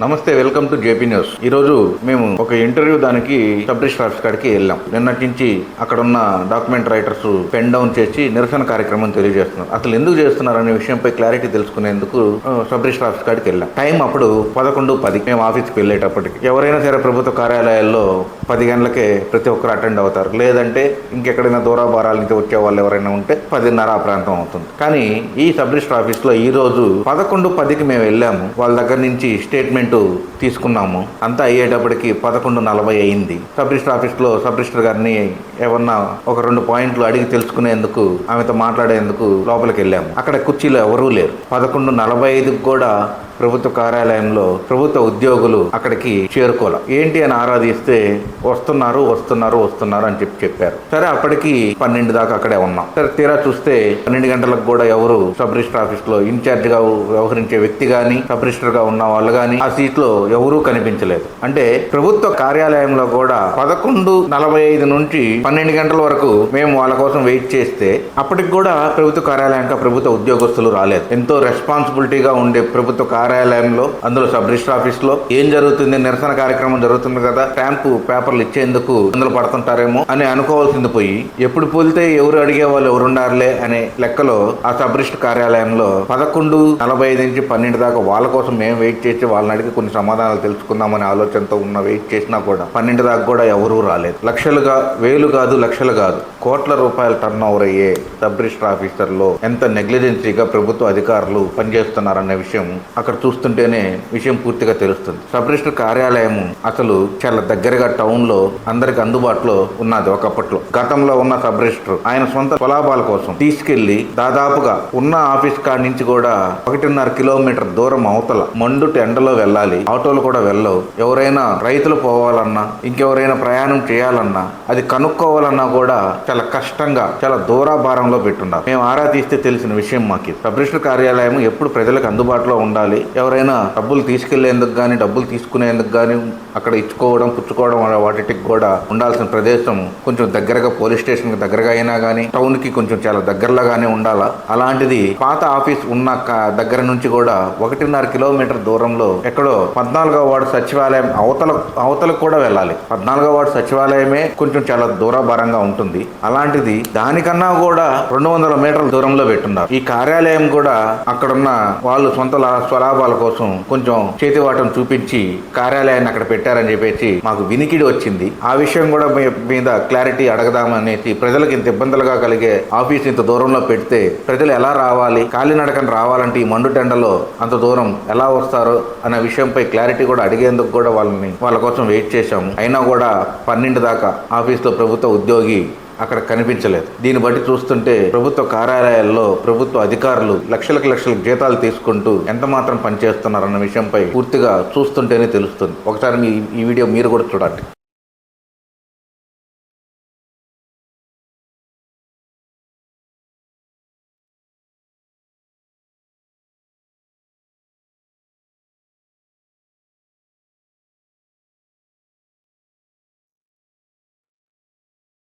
నమస్తే, welcome to JP news. ఈ రోజు మేము ఒక ఇంటర్వ్యూ దానికి సబ్ రిజిస్టర్ ఆఫీస్ కాడికి వెళ్ళాం. నిన్నటి నుంచి అక్కడ ఉన్న డాక్యుమెంట్ రైటర్స్ పెన్ డౌన్ చేసి నిరసన కార్యక్రమం తెలియజేస్తున్నారు. అసలు ఎందుకు చేస్తున్నారు అనే విషయంపై క్లారిటీ తెలుసుకునేందుకు సబ్ రిజిస్టర్ ఆఫీస్ కాడికి వెళ్ళాం. టైం అప్పుడు 11:10. మేము ఆఫీస్కి వెళ్ళేటప్పటికి ఎవరైనా సరే ప్రభుత్వ కార్యాలయాల్లో 10 గంటలకే ప్రతి ఒక్కరు అటెండ్ అవుతారు. లేదంటే ఇంకెక్కడైనా దూరాభారాల నుంచి వచ్చే వాళ్ళు ఎవరైనా ఉంటే 10:30 ఆ ప్రాంతం అవుతుంది. కానీ ఈ సబ్ రిజిస్టర్ ఆఫీస్ లో ఈ రోజు 11:10కి మేము వెళ్ళాము. వాళ్ళ దగ్గర నుంచి స్టేట్మెంట్ తీసుకున్నాము. అంతా అయ్యేటప్పటికి 11:40 అయింది. సబ్ రిజిస్టర్ ఆఫీస్ లో సబ్ రిజిస్టర్ గారిని ఏమన్నా ఒక 2 పాయింట్లు అడిగి తెలుసుకునేందుకు, ఆమెతో మాట్లాడేందుకు లోపలికి వెళ్ళాము. అక్కడ కుర్చీలో ఎవరూ లేరు. 11:45కి కూడా ప్రభుత్వ కార్యాలయంలో ప్రభుత్వ ఉద్యోగులు అక్కడికి చేరుకోవాలి. ఏంటి అని ఆరాధిస్తే వస్తున్నారు అని చెప్పారు. సరే, అప్పటికి 12 దాకా అక్కడే ఉన్నాం. సరే, తీరా చూస్తే 12 గంటలకు కూడా ఎవరు సబ్ రిజిస్టర్ ఆఫీస్ లో ఇన్ఛార్జ్ గా వ్యవహరించే వ్యక్తి గాని, సబ్ రిజిస్టర్ గా ఉన్న వాళ్ళు గాని ఆ సీట్ లో ఎవరూ కనిపించలేదు. అంటే ప్రభుత్వ కార్యాలయంలో కూడా 11:45 నుంచి 12 గంటల వరకు మేము వాళ్ళ కోసం వెయిట్ చేస్తే అప్పటికి కూడా ప్రభుత్వ కార్యాలయానికి ప్రభుత్వ ఉద్యోగస్తులు రాలేదు. ఎంతో రెస్పాన్సిబిలిటీగా ఉండే ప్రభుత్వ కార్యాలయంలో, అందులో సబ్ రిజిస్టర్ ఆఫీస్ లో ఏం జరుగుతుంది, నిరసన కార్యక్రమం జరుగుతుంది కదా, స్టాంపు పేపర్లు ఇచ్చేందుకు అందులో పడుతుంటారేమో అని అనుకోవాల్సింది పోయి, ఎప్పుడు పోలితే ఎవరు అడిగే వాళ్ళు ఎవరుండారులే అనే లెక్కలో ఆ సబ్ రిజిస్టర్ కార్యాలయంలో 11:45 నుంచి 12 దాకా వాళ్ళ కోసం మేము వెయిట్ చేసి వాళ్ళని అడిగి కొన్ని సమాధానాలు తెలుసుకుందామనే ఆలోచనతో ఉన్న వెయిట్ చేసినా కూడా 12 దాకా కూడా ఎవరూ రాలేదు. వేలు కాదు, లక్షలు కాదు, కోట్ల రూపాయల టర్న్ ఓవర్ అయ్యే సబ్ రిజిస్టర్ ఆఫీసర్లో ఎంత నెగ్లిజెన్సీగా ప్రభుత్వ అధికారులు పనిచేస్తున్నారనే విషయం అక్కడ చూస్తుంటేనే విషయం పూర్తిగా తెలుస్తుంది. సబ్ రిజిస్టర్ కార్యాలయం అసలు చాలా దగ్గరగా టౌన్ లో అందరికి అందుబాటులో ఉన్నది. ఒకప్పట్లో గతంలో ఉన్న సబ్ రిజిస్టర్ ఆయన సొంత స్వలాభాల కోసం తీసుకెళ్లి దాదాపుగా ఉన్న ఆఫీస్ కాడి నుంచి కూడా 1.5 కిలోమీటర్ దూరం అవతల మండుటి ఎండలో వెళ్ళాలి. ఆటోలు కూడా వెళ్ళవు. ఎవరైనా రైతులు పోవాలన్నా, ఇంకెవరైనా ప్రయాణం చేయాలన్నా, అది కనుక్కోవాలన్నా కూడా చాలా కష్టంగా, చాలా దూరాభారంలో పెట్టున్నారు. మేము ఆరా తీస్తే తెలిసిన విషయం మాకు. సబ్ రిజిస్టర్ కార్యాలయం ఎప్పుడు ప్రజలకు అందుబాటులో ఉండాలి. ఎవరైనా డబ్బులు తీసుకెళ్లేందుకు కానీ, డబ్బులు తీసుకునేందుకు కానీ, అక్కడ ఇచ్చుకోవడం, పుచ్చుకోవడం వాటికి కూడా ఉండాల్సిన ప్రదేశం కొంచెం దగ్గరగా, పోలీస్ స్టేషన్ కి దగ్గరగా అయినా కానీ, టౌన్ కి కొంచెం చాలా దగ్గరలోగానే ఉండాలా. అలాంటిది పాత ఆఫీస్ ఉన్న దగ్గర నుంచి కూడా 1.5 కిలోమీటర్ దూరంలో ఎక్కడో 14వ వార్డు సచివాలయం అవతలకు కూడా వెళ్ళాలి. 14వ వార్డు సచివాలయమే కొంచెం చాలా దూరభారంగా ఉంటుంది. అలాంటిది దానికన్నా కూడా 200 మీటర్ల దూరంలో పెట్టున్నారు. ఈ కార్యాలయం కూడా అక్కడున్న వాళ్ళు సొంత స్వలాభాల కోసం కొంచెం చేతివాటం చూపించి కార్యాలయాన్ని అక్కడ పెట్టారని చెప్పేసి మాకు వినికిడి వచ్చింది. ఆ విషయం కూడా మీద క్లారిటీ అడగదామనేసి, ప్రజలకు ఇంత ఇబ్బందులుగా కలిగే ఆఫీస్ ఇంత దూరంలో పెడితే ప్రజలు ఎలా రావాలి, కాలినడకన రావాలంటే ఈ మండుటెండలో అంత దూరం ఎలా వస్తారో అనే విషయంపై క్లారిటీ కూడా అడిగేందుకు కూడా వాళ్ళ కోసం వెయిట్ చేశాము. అయినా కూడా 12 దాకా ఆఫీస్లో ప్రభుత్వ ఉద్యోగి అక్కడ కనిపించలేదు. దీన్ని బట్టి చూస్తుంటే ప్రభుత్వ కార్యాలయాల్లో ప్రభుత్వ అధికారులు లక్షలకు జీతాలు తీసుకుంటూ ఎంత మాత్రం పనిచేస్తున్నారన్న విషయంపై పూర్తిగా చూస్తుంటేనే తెలుస్తుంది. ఒకసారి ఈ వీడియో మీరు కూడా చూడండి.